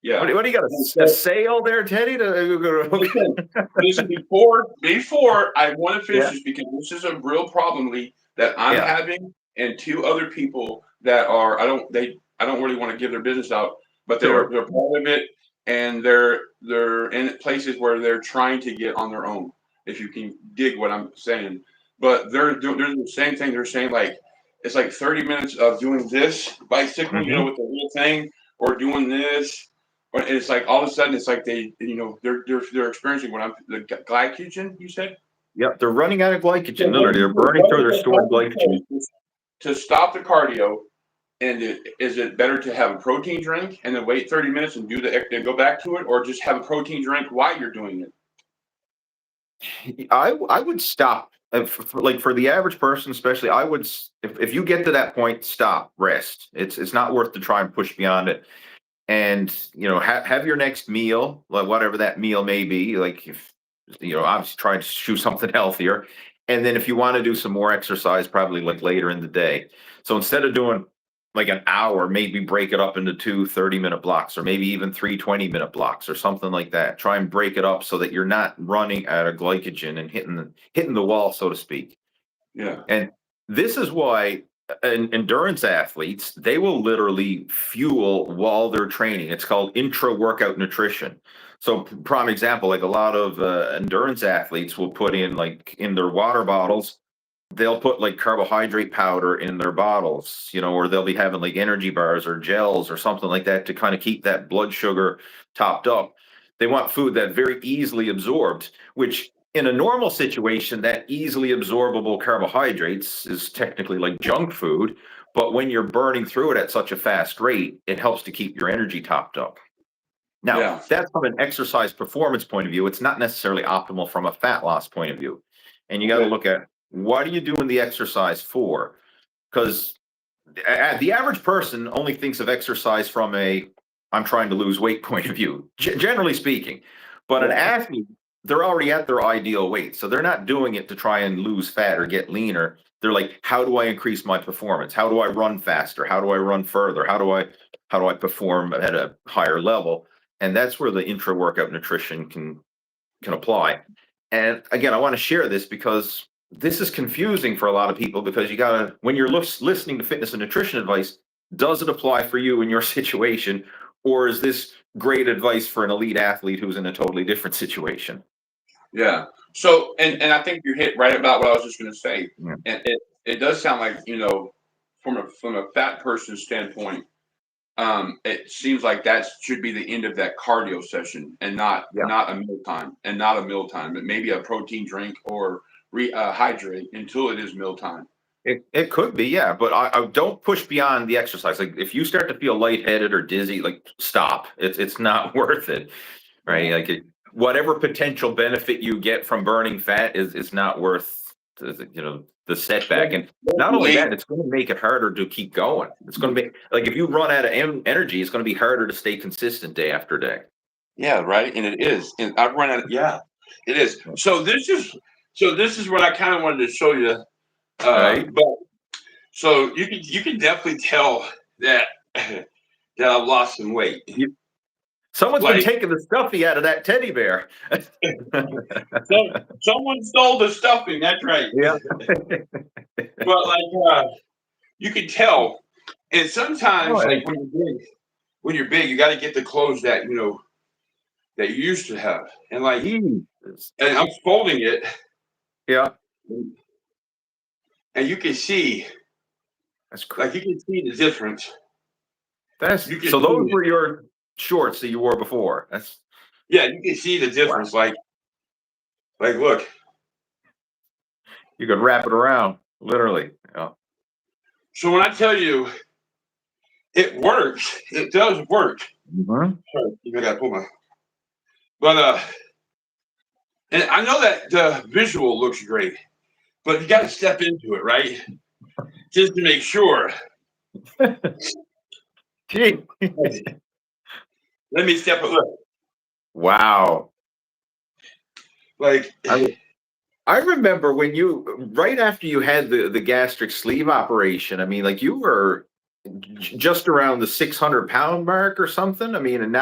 Yeah. What do you got? A sale there, Teddy? Listen, before I want to finish this, because this is a real problem, Lee, that I'm having, and two other people that are I don't really want to give their business out, but they're part of it, and they're in places where they're trying to get on their own, if you can dig what I'm saying. But they're doing the same thing. They're saying, like, it's like 30 minutes of doing this bicycle, with the little thing, or doing this. But it's like all of a sudden, it's like they're experiencing the glycogen. You said. Yep, they're running out of glycogen. Literally, they're burning through their stored glycogen. To stop the cardio, and is it better to have a protein drink and then wait 30 minutes and then go back to it, or just have a protein drink while you're doing it? I would stop. For the average person, especially, I would, if you get to that point, stop, rest. It's not worth to try and push beyond it. And have your next meal, like whatever that meal may be, like, if obviously try to choose something healthier, and then if you want to do some more exercise, probably like later in the day. So instead of doing like an hour, maybe break it up into 2 30-minute blocks, or maybe even 3 20-minute blocks, or something like that. Try and break it up so that you're not running out of glycogen and hitting the wall, so to speak. Yeah. And this is why endurance athletes, they will literally fuel while they're training. It's called intra-workout nutrition. So prime example, like a lot of endurance athletes will put in, like, in their water bottles, they'll put like carbohydrate powder in their bottles, or they'll be having like energy bars or gels or something like that to kind of keep that blood sugar topped up. They want food that very easily absorbed, which in a normal situation, that easily absorbable carbohydrates is technically like junk food. But when you're burning through it at such a fast rate, it helps to keep your energy topped up. Now, that's from an exercise performance point of view. It's not necessarily optimal from a fat loss point of view. And you got to look at, what are you doing the exercise for? Because the average person only thinks of exercise from I'm trying to lose weight point of view, generally speaking. But an athlete, they're already at their ideal weight. So they're not doing it to try and lose fat or get leaner. They're like, how do I increase my performance? How do I run faster? How do I run further? How do I perform at a higher level? And that's where the intra-workout nutrition can apply. And again, I want to share this because this is confusing for a lot of people, because you gotta, when you're listening to fitness and nutrition advice, does it apply for you in your situation, or is this great advice for an elite athlete who's in a totally different situation? Yeah. So, and I think you hit right about what I was just going to say. Yeah. And it does sound like, from a fat person's standpoint, it seems like that should be the end of that cardio session, and not a mealtime, but maybe a protein drink or hydrate until it is mealtime. It could be, yeah, but I don't push beyond the exercise. Like, if you start to feel lightheaded or dizzy, like, stop. It's not worth it, right? Like, whatever potential benefit you get from burning fat is not worth the setback. And not only that, it's going to make it harder to keep going. It's going to be like, if you run out of energy, it's going to be harder to stay consistent day after day. Yeah, right. And it is. And I've run out of, it is. So this is what I kind of wanted to show you. Right. But so you can definitely tell that I've lost some weight. Someone's been taking the stuffy out of that teddy bear. Someone stole the stuffing. That's right. Yeah. But you can tell, and sometimes like when you're big, you got to get the clothes that that you used to have, and and I'm folding it. Yeah. And you can see, that's cool. Like, you can see the difference. So those were your shorts that you wore before. You can see the difference. Wow. Like, look. You could wrap it around, literally. Yeah. So when I tell you it works, it does work. Mm-hmm. Sorry, I gotta pull my. But and I know that the visual looks great, but you got to step into it, right? Just to make sure. Gee. Let me step it. Look. Wow. Like, I remember when right after you had the gastric sleeve operation, I mean, like, you were just around the 600-pound mark or something. I mean, and now